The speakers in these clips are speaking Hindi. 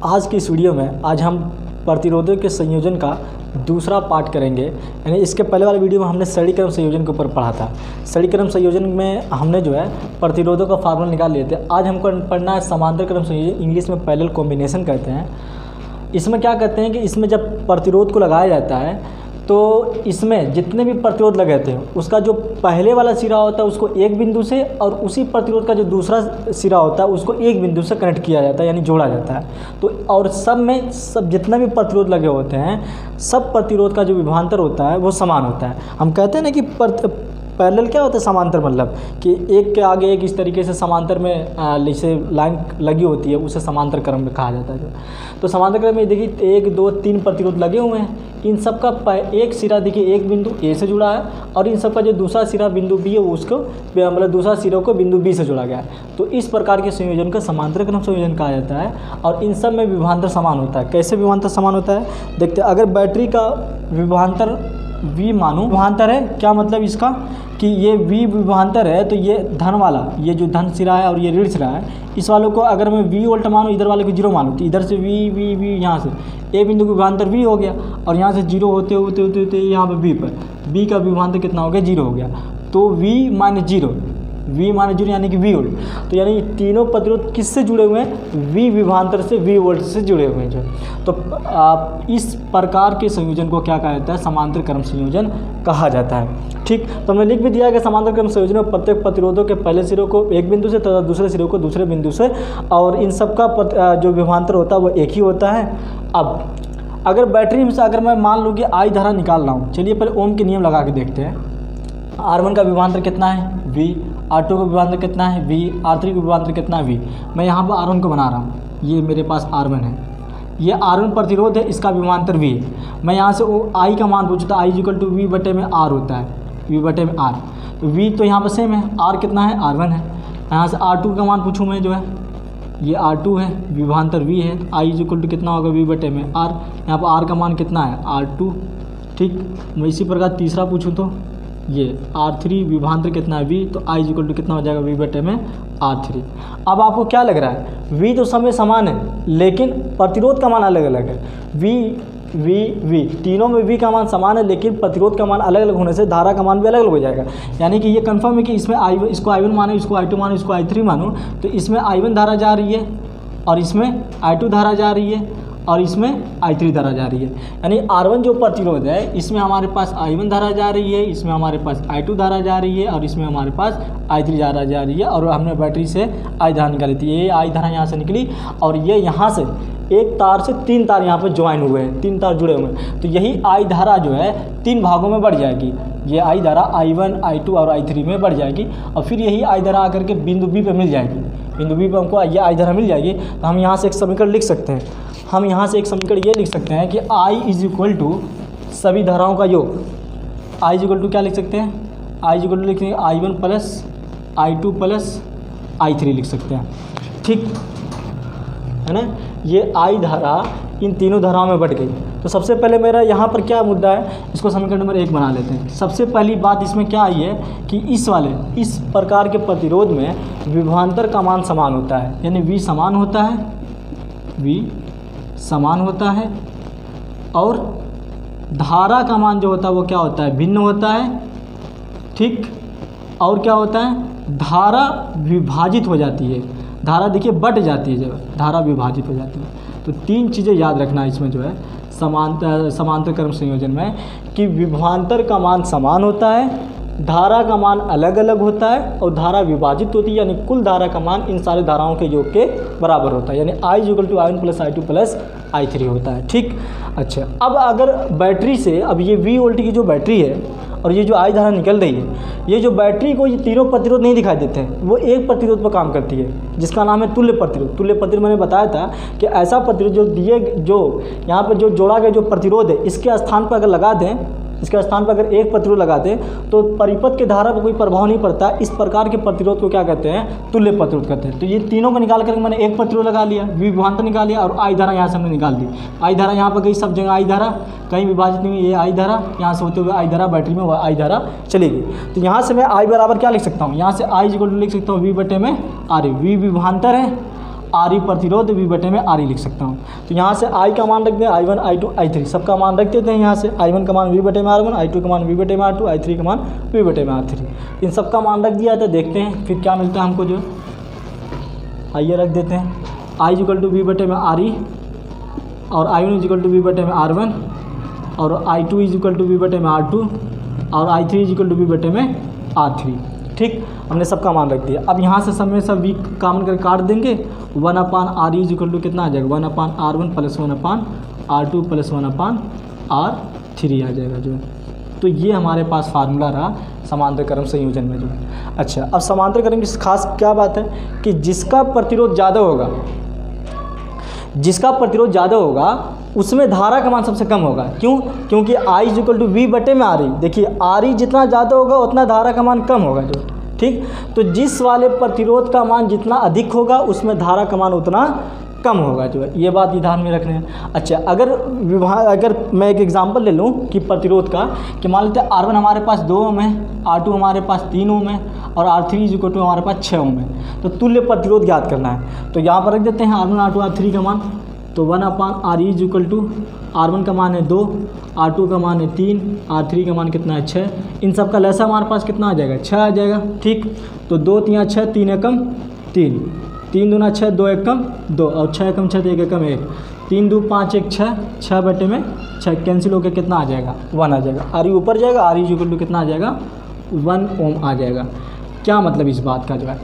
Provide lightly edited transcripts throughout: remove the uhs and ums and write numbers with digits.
आज की इस वीडियो में आज हम प्रतिरोधों के संयोजन का दूसरा पार्ट करेंगे। यानी इसके पहले वाले वीडियो में हमने सरणीक्रम संयोजन के ऊपर पढ़ा था। सरणीक्रम संयोजन में हमने जो है प्रतिरोधों का फार्मूला निकाल लिए थे। आज हमको पढ़ना है समांतर क्रम संयोजन, इंग्लिश में पैरेलल कॉम्बिनेशन कहते हैं। इसमें क्या कहते हैं कि इसमें जब प्रतिरोध को लगाया जाता है तो इसमें जितने भी प्रतिरोध लगे थे उसका जो पहले वाला सिरा होता है उसको एक बिंदु से, और उसी प्रतिरोध का जो दूसरा सिरा होता है उसको एक बिंदु से कनेक्ट किया जाता है, यानी जोड़ा जाता है। तो और सब जितने भी प्रतिरोध लगे होते हैं सब प्रतिरोध का जो विभवांतर होता है वो समान होता है। हम कहते हैं ना कि पैरेलल क्या होता है, समांतर, मतलब कि एक के आगे एक इस तरीके से समांतर में जैसे लाइन लगी होती है उसे समांतर क्रम में कहा जाता है। तो समांतर क्रम में देखिए 1 2 3 प्रतिरोध लगे हुए हैं। इन सब का एक सिरा देखिए एक बिंदु ए से जुड़ा है, और इन सब का जो दूसरा सिरा बिंदु बी है उसको मतलब दूसरा सिरों को बिंदु बी से जोड़ा गया है। तो इस प्रकार के संयोजन का समांतर क्रम संयोजन कहा जाता है। और इन सब में विभवांतर समान होता है। कैसे विभवांतर समान होता है देखते हैं। अगर बैटरी का विभवांतर V मानो विभवांतर है, क्या मतलब इसका कि ये V विभवांतर है तो ये धन वाला, ये जो धन सिरा है और ये ऋण सिरा है, इस वालों को अगर मैं V वोल्ट मानूँ, इधर वाले को 0 मानूँ, तो इधर से V यहाँ से A बिंदु का विभवांतर V हो गया, और यहाँ से 0 होते यहाँ पर B पर B का विभवांतर कितना हो गया, 0 हो गया। तो V माइनस 0 यानी कि V वोल्ट। तो यानी तीनों प्रतिरोध किससे जुड़े हुए हैं, V विभवांतर से, V वोल्ट से जुड़े हुए हैं जो। तो इस प्रकार के संयोजन को क्या कहा जाता है, समांतर क्रम संयोजन कहा जाता है। ठीक, तो हमने लिख भी दिया कि समांतर क्रम संयोजन में प्रत्येक प्रतिरोधों के पहले सिरों को एक बिंदु से तथा दूसरे सिरों को दूसरे बिंदु से, और इन सब का जो विभवांतर होता है वो एक ही होता है। अब अगर बैटरी में से अगर मैं मान लूँ कि आई धारा निकाल रहा हूँ, चलिए पहले ओम के नियम लगा के देखते हैं। R1 का विभवांतर कितना है, V। R2 का विभवांतर कितना है, V। R3 का विभवांतर कितना है, V। मैं यहाँ पर R1 को बना रहा हूँ, ये मेरे पास R1 है, ये R1 प्रतिरोध है, इसका विभवांतर V है। मैं यहाँ से I का मान पूछता, I = V बटे में R होता है, V बटे में R। तो V तो यहाँ पर सेम है, R कितना है, R1 है। यहाँ से R2 का मान पूछूँ मैं, जो है ये R2 है, विभवांतर V है, तो I = कितना होगा, V बटे में R। यहाँ पर R का मान कितना है, R2। ठीक, मैं इसी प्रकार तीसरा पूछूँ तो ये R3 विभवांतर कितना है, V। तो I = कितना हो जाएगा, V बटे में R3। अब आपको क्या लग रहा है, V तो समय समान है लेकिन प्रतिरोध का मान अलग अलग है। V तीनों में V का मान समान है लेकिन प्रतिरोध का मान अलग अलग होने से धारा का मान भी अलग अलग हो जाएगा। यानी कि ये कंफर्म है कि इसमें इसको I1 मानो, इसको I2 मानो, इसको I3 मानो, तो इसमें I1 धारा जा रही है और इसमें I2 धारा जा रही है और इसमें I3 धारा जा रही है। यानी R1 जो प्रतिरोध है इसमें हमारे पास I1 धारा जा रही है, इसमें हमारे पास I2 धारा जा रही है और इसमें हमारे पास I3 धारा जा रही है। और हमने बैटरी से I धारा निकाली थी, ये I धारा यहाँ से निकली, और ये यहाँ से एक तार से 3 तार यहाँ पर ज्वाइन हुए हैं, 3 तार जुड़े हुए हैं। तो यही I धारा जो है 3 भागों में बढ़ जाएगी। ये I धारा I1, I2 और I3 में बढ़ जाएगी, और फिर यही I धारा आकर के बिंदु B पे मिल जाएगी। बिंदु B पे हमको ये I धारा मिल जाएगी। तो हम यहाँ से एक समीकरण लिख सकते हैं, हम यहाँ से एक समीकरण ये लिख सकते हैं कि I = सभी धाराओं का योग। I = क्या लिख सकते हैं, I = लिखेंगे I1 plus I2 plus I3 लिख सकते हैं। ठीक है ना, ये I धारा इन तीनों धाराओं में बढ़ गई। तो सबसे पहले मेरा यहाँ पर क्या मुद्दा है, इसको समीकरण नंबर 1 बना लेते हैं। सबसे पहली बात इसमें क्या आई है कि इस प्रकार के प्रतिरोध में विभवांतर का मान समान होता है, यानी V समान होता है, V समान होता है, और धारा का मान जो होता है वो क्या होता है, भिन्न होता है। ठीक, और क्या होता है, धारा विभाजित हो जाती है। धारा देखिए बढ़ जाती है जब धारा विभाजित हो जाती है। तो 3 चीज़ें याद रखना इसमें जो है समांतर क्रम संयोजन में, कि विभवांतर का मान समान होता है, धारा का मान अलग अलग होता है, और धारा विभाजित होती है, यानी कुल धारा का मान इन सारे धाराओं के योग के बराबर होता है, यानी I = I1 plus I2 plus I3 होता है। ठीक, अच्छा, अब अगर बैटरी से, अब ये V वोल्ट की जो बैटरी है और ये जो I धारा निकल रही है, ये जो बैटरी को ये तीनों प्रतिरोध नहीं दिखाई देते हैं, वो एक प्रतिरोध पर काम करती है जिसका नाम है तुल्य प्रतिरोध। तुल्य प्रतिरोध मैंने बताया था कि ऐसा प्रतिरोध जो यहाँ पर जो जोड़ा गया जो प्रतिरोध है, इसके स्थान पर अगर लगा दें, इसके स्थान पर अगर एक प्रतिरोध लगा दें तो परिपथ के धारा पर कोई प्रभाव नहीं पड़ता। इस प्रकार के प्रतिरोध को क्या कहते हैं, तुल्य प्रतिरोध कहते हैं। तो ये तीनों को निकाल कर मैंने एक प्रतिरोध लगा लिया, विभवांतर निकाल लिया, और I धारा यहाँ से हमने निकाल दी। I धारा यहाँ पर गई, सब जगह I धारा, कहीं विभाजित नहीं हुई, ये I धारा, यहाँ से होते हुए I धारा बैटरी में I धारा चली गई। तो यहाँ से मैं I बराबर क्या लिख सकता हूँ, यहाँ से I = लिख सकता हूँ V बटे में R। V विभवांतर है आरई प्रतिरोध V/RE लिख सकता हूँ। तो यहाँ से I का मान रख दें I1 I2 I3 सबका मान रख देते हैं। यहाँ से I1 का मान V/R1, I2 का मान V/R2, I3 का मान V/R3, इन सब का मान रख दिया तो देखते हैं फिर क्या मिलता है हमको। जो आइए रख देते हैं I = V/RE और I1 = V/R1 और I2 = V/R2 और I3 = V/R3। ठीक, हमने सबका मान रख दिया। अब यहाँ से सब में सब V कॉमन करके काट देंगे। 1/RE = कितना आ जाएगा 1/R1 + 1/R2 + 1/R3 आ जाएगा जो। तो ये हमारे पास फार्मूला रहा समांतर क्रम संयोजन में जो। अच्छा, अब समांतर क्रम की खास क्या बात है कि जिसका प्रतिरोध ज़्यादा होगा उसमें धारा का मान सबसे कम होगा। क्यों? क्योंकि I = V/RE। देखिए RE जितना ज़्यादा होगा उतना धारा का मान कम होगा जो। ठीक, तो जिस वाले प्रतिरोध का मान जितना अधिक होगा उसमें धारा का मान उतना कम होगा जो है। ये बात ध्यान में रखना है। अच्छा, अगर मैं एक एग्जांपल ले लूँ कि प्रतिरोध का, कि मान लेते हैं R1 हमारे पास 2 ओम है, R2 हमारे पास 3 ओम है और R3 = हमारे पास 6 ओम है। तो तुल्य प्रतिरोध ज्ञात करना है। तो यहाँ पर रख देते हैं R1 R2 R3 का मान। तो 1/RE = R1 का मान है 2, R2 का मान है 3, R3 का मान कितना है 6। इन सब का लसा हमारे पास कितना आ जाएगा 6 आ जाएगा। ठीक, तो 2 × 6 3 एकम 3, 3 दूना 6 2 एकम 2 और 6 एकम 6 1 एकम 1, 3 2 5 1 6, 6/6 कैंसिल होकर कितना आ जाएगा 1 आ जाएगा। RE ऊपर जाएगा, RE = कितना आ जाएगा 1 ओम आ जाएगा। क्या मतलब इस बात का जो है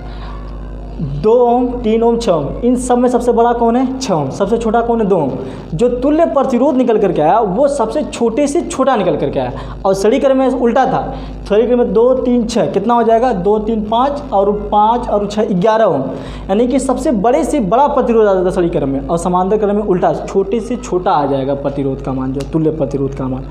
2 ओम 3 ओम 6 ओम, इन सब में सबसे बड़ा कौन है 6 ओम, सबसे छोटा कौन है 2 ओम। जो तुल्य प्रतिरोध निकल करके आया वो सबसे छोटे से छोटा निकल करके आया। और सड़ीकरण में उल्टा था, सड़ीकरण में 2 3 6 कितना हो जाएगा 2 3 5 और 6 11 ओम, यानी कि सबसे बड़े से बड़ा प्रतिरोध आ जाता है सड़ीकरण में। और समांतर क्रम में उल्टा छोटे से छोटा आ जाएगा प्रतिरोध का मान, जो तुल्य प्रतिरोध का मान।